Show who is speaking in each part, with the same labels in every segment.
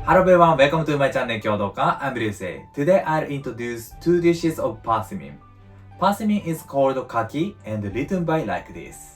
Speaker 1: Hello everyone, welcome to my channel 共同家 I'm Ryusei. Today I'll introduce two dishes of Persimmon. Persimmon is called Kaki and written by like this.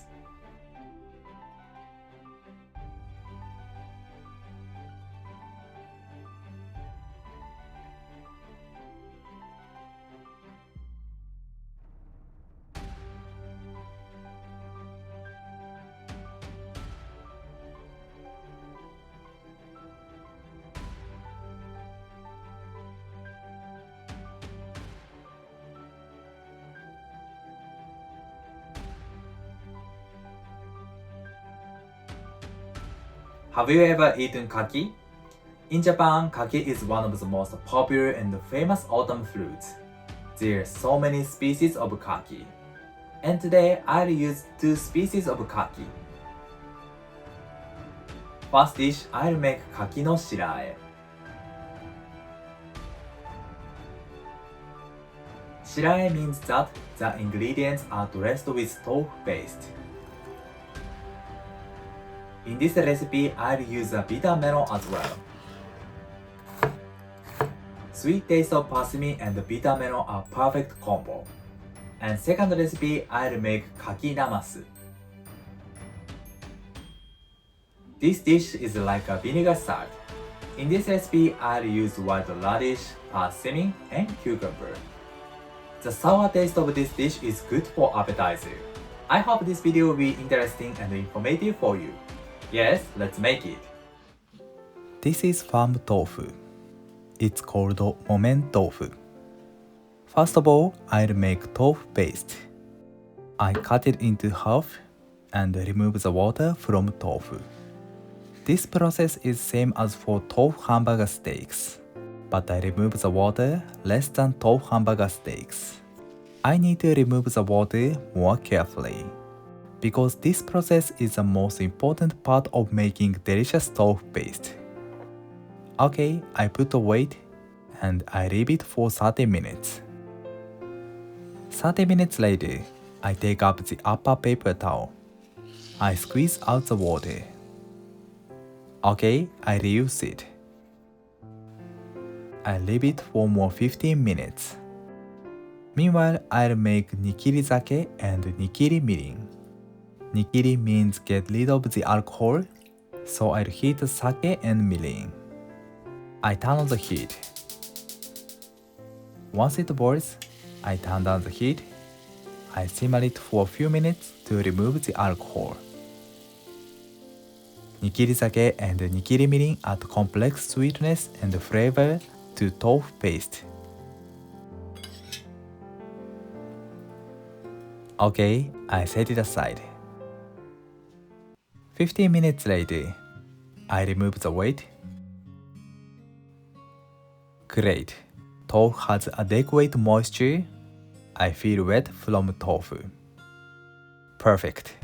Speaker 1: Have you ever eaten kaki? In Japan, kaki is one of the most popular and famous autumn fruits. There are so many species of kaki. And today I'll use two species of kaki. First dish, I'll make kaki no shira. Shira means that the ingredients are dressed with tofu paste. In this recipe, I'll use a bitter melon as well. Sweet taste of persimmon and bitter melon are perfect combo. And second recipe, I'll make kaki namasu. This dish is like a vinegar salad. In this recipe, I'll use white radish, persimmon, and cucumber. The sour taste of this dish is good for appetizer. I hope this video will be interesting and informative for you. Yes, let's make it. This is farm tofu. It's called momen tofu. First of all, I'll make tofu paste. I cut it into half and remove the water from tofu. This process is same as for tofu hamburger steaks, but I remove the water less than tofu hamburger steaks. I need to remove the water more carefully, because this process is the most important part of making delicious tofu paste. Okay, I put a weight and I leave it for 30 minutes. 30 minutes later, I take up the upper paper towel. I squeeze out the water. Okay, I reuse it. I leave it for more 15 minutes. Meanwhile, I'll make nikiri sake and nikiri mirin. Nikiri means get rid of the alcohol, so I'll heat the sake and mirin. I turn on the heat. Once it boils, I turn down the heat. I simmer it for a few minutes to remove the alcohol. Nikiri sake and nikiri mirin add complex sweetness and flavor to tofu paste. Okay, I set it aside. 15 minutes later, I remove the weight. Great. Tofu has adequate moisture. I feel wet from tofu. Perfect.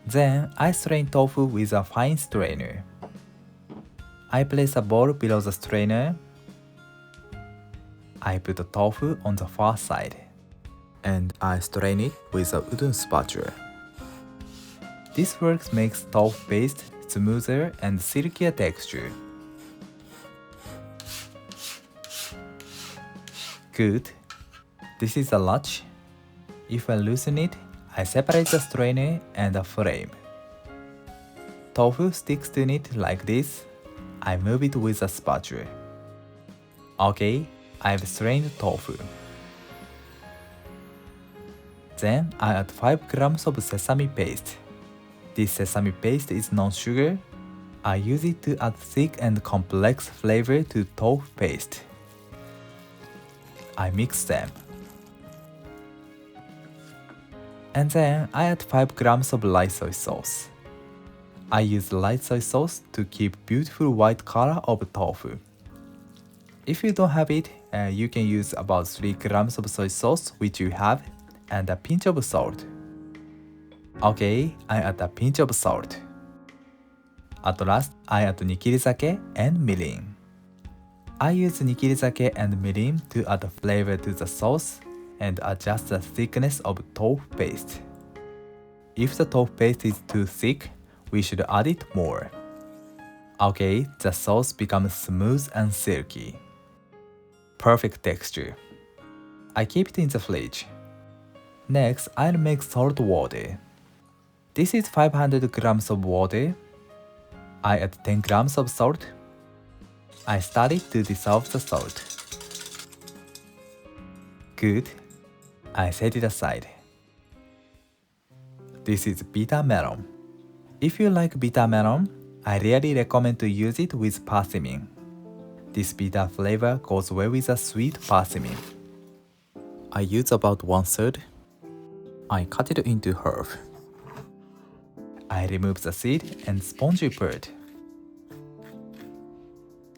Speaker 1: Then I strain tofu with a fine strainer. I place a bowl below the strainer. I put the tofu on the far side, and I strain it with a wooden spatula. This work makes tofu paste smoother and silkier texture. Good. This is a latch. If I loosen it, I separate the strainer and the frame. Tofu sticks to it like this. I move it with a spatula. Okay, I've strained tofu. Then I add 5 grams of sesame paste. This sesame paste is non-sugar. I use it to add thick and complex flavor to tofu paste. I mix them. And then I add 5 grams of light soy sauce. I use light soy sauce to keep beautiful white color of tofu. If you don't have it, you can use about 3 grams of soy sauce which you have, and a pinch of salt. Okay, I add a pinch of salt. At last, I add nikiri sake and mirin. I use nikiri sake and mirin to add flavor to the sauce and adjust the thickness of tofu paste. If the tofu paste is too thick, we should add it more. Okay, the sauce becomes smooth and silky. Perfect texture. I keep it in the fridge. Next, I'll make salt water. This is 500 grams of water. I add 10 grams of salt. I started to dissolve the salt. Good. I set it aside. This is bitter melon. If you like bitter melon, I really recommend to use it with persimmon. This bitter flavor goes well with a sweet persimmon. I use about 1/3. I cut it into half. I remove the seed and spongy part.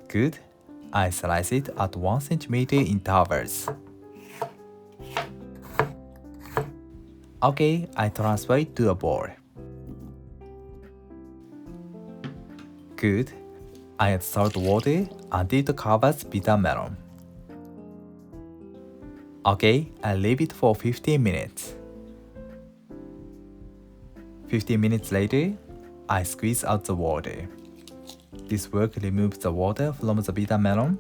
Speaker 1: Good. I slice it at 1 cm intervals. Okay, I transfer it to a bowl. Good. I add salt water until it covers bitter melon. Okay, I leave it for 15 minutes. 15 minutes later, I squeeze out the water. This work removes the water from the bitter melon,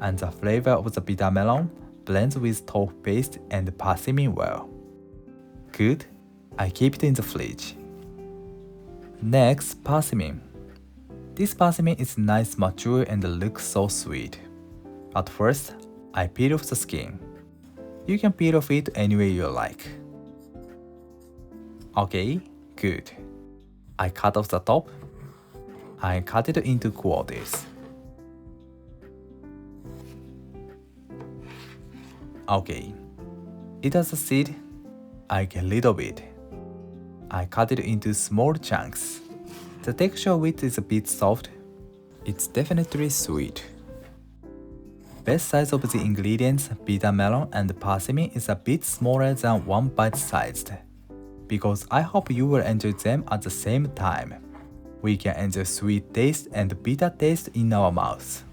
Speaker 1: and the flavor of the bitter melon blends with tofu paste and persimmon well. Good. I keep it in the fridge. Next, persimmon. This persimmon is nice, mature, and looks so sweet. At first, I peel off the skin. You can peel off it any way you like. Okay, good. I cut off the top. I cut it into quarters. Okay. It has a seed. I get rid of it. I cut it into small chunks. The texture of it is a bit soft. It's definitely sweet. Best size of the ingredients, bitter melon and persimmon, is a bit smaller than 1 bite sized. Because I hope you will enjoy them at the same time. We can enjoy sweet taste and bitter taste in our mouth.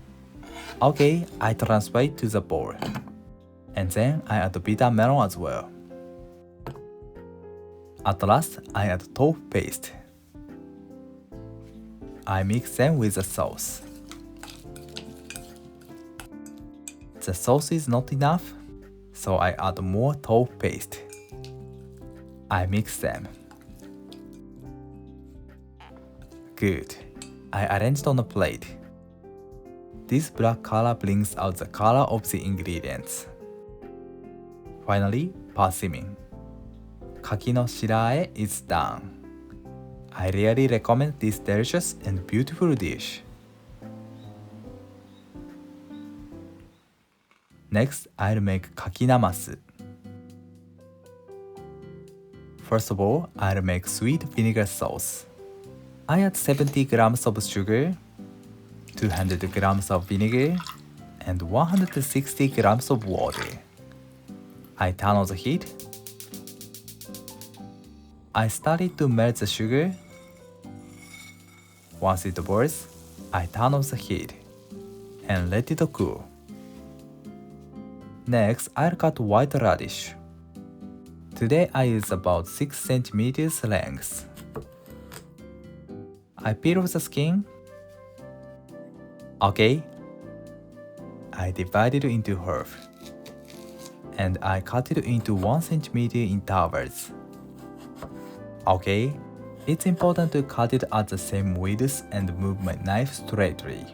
Speaker 1: Okay, I transfer it to the bowl. And then I add bitter melon as well. At last, I add tofu paste. I mix them with the sauce. The sauce is not enough, so I add more tofu paste. I mix them. Good. I arranged on a plate. This black color brings out the color of the ingredients. Finally, persimmon. Kaki no shira is done. I really recommend this delicious and beautiful dish. Next, I'll make kaki namasu. First of all, I'll make sweet vinegar sauce. I add 70 grams of sugar, 200 grams of vinegar, and 160 grams of water. I turn on the heat. I started to melt the sugar. Once it boils, I turn off the heat and let it cool. Next, I'll cut white radish. Today I use about 6 cm length. I peel off the skin. Okay. I divide it into half. And I cut it into 1 cm intervals. Okay. It's important to cut it at the same width and move my knife straightly.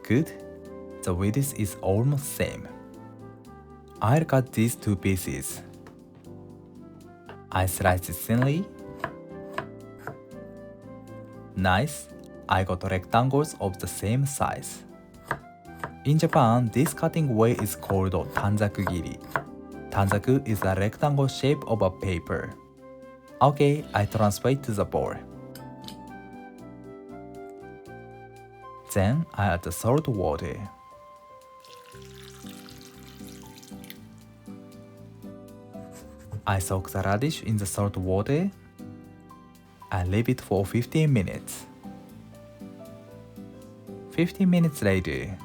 Speaker 1: Good. The width is almost same. I'll cut these 2 pieces. I slice it thinly. Nice. I got rectangles of the same size. In Japan, this cutting way is called tanzakugiri. Tanzaku is a rectangle shape of a paper. Okay, I transfer it to the bowl. Then I add the salt water. I soak the radish in the salt water. I leave it for 15 minutes. 15 minutes later,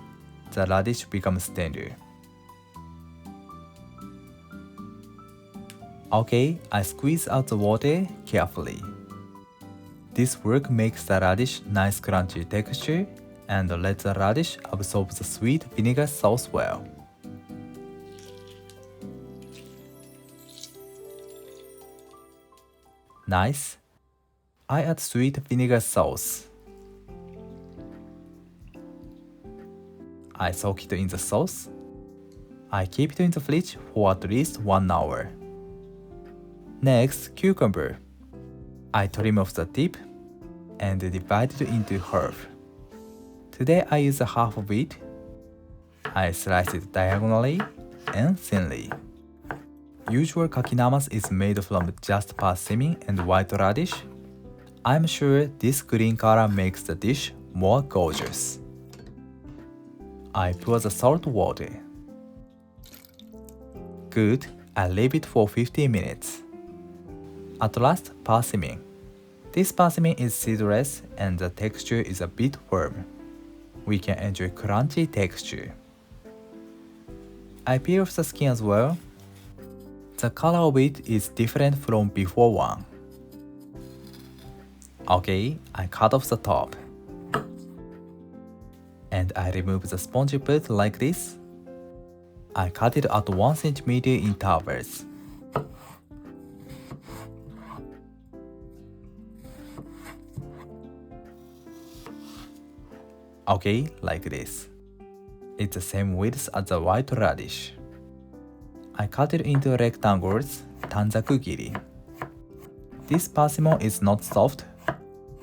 Speaker 1: the radish becomes tender. Okay, I squeeze out the water carefully. This work makes the radish nice crunchy texture and lets the radish absorb the sweet vinegar sauce well. Nice. I add sweet vinegar sauce. I soak it in the sauce. I keep it in the fridge for at least 1 hour. Next, cucumber. I trim off the tip and divide it into half. Today I use a half of it. I slice it diagonally and thinly. Usual kaki namasu is made from just persimmon and white radish. I'm sure this green color makes the dish more gorgeous. I pour the salt water. Good, I leave it for 15 minutes. At last, persimmon. This persimmon is seedless and the texture is a bit firm. We can enjoy crunchy texture. I peel off the skin as well. The color of it is different from before one. Okay, I cut off the top. And I remove the spongy part like this. I cut it at 1 cm intervals. Okay, like this. It's the same width as the white radish. I cut it into rectangles, tanzakugiri. This persimmon is not soft.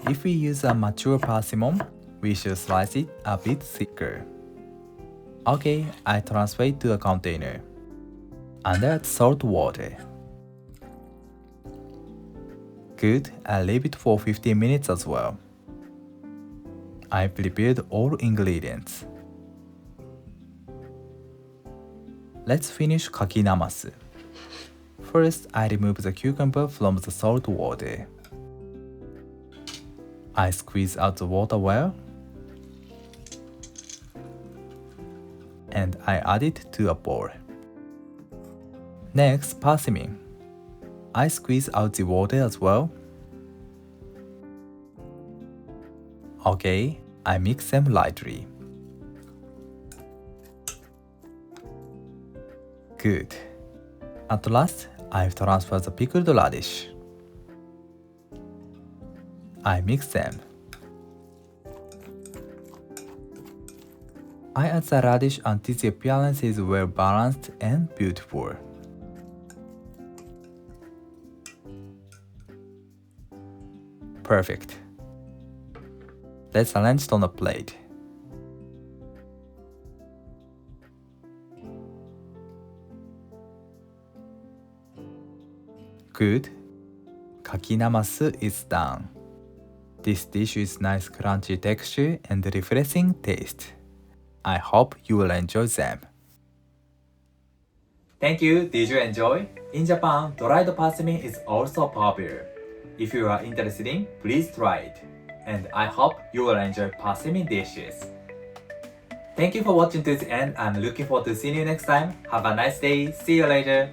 Speaker 1: If we use a mature persimmon, we should slice it a bit thicker. Okay, I transfer it to a container. And add salt water. Good, I leave it for 15 minutes as well. I prepared all ingredients. Let's finish kaki namasu. First, I remove the cucumber from the salt water. I squeeze out the water well. And I add it to a bowl. Next, persimmon. I squeeze out the water as well. Okay, I mix them lightly. Good. At last, I've transferred the pickled radish. I mix them. I add the radish until the appearance is well balanced and beautiful. Perfect. Let's arrange it on a plate. Good. Kaki namasu is done. This dish is nice crunchy texture and refreshing taste. I hope you will enjoy them. Thank you. Did you enjoy? In Japan, dried persimmon is also popular. If you are interested in, please try it. And I hope you will enjoy persimmon dishes. Thank you for watching to the end. I'm looking forward to seeing you next time. Have a nice day. See you later.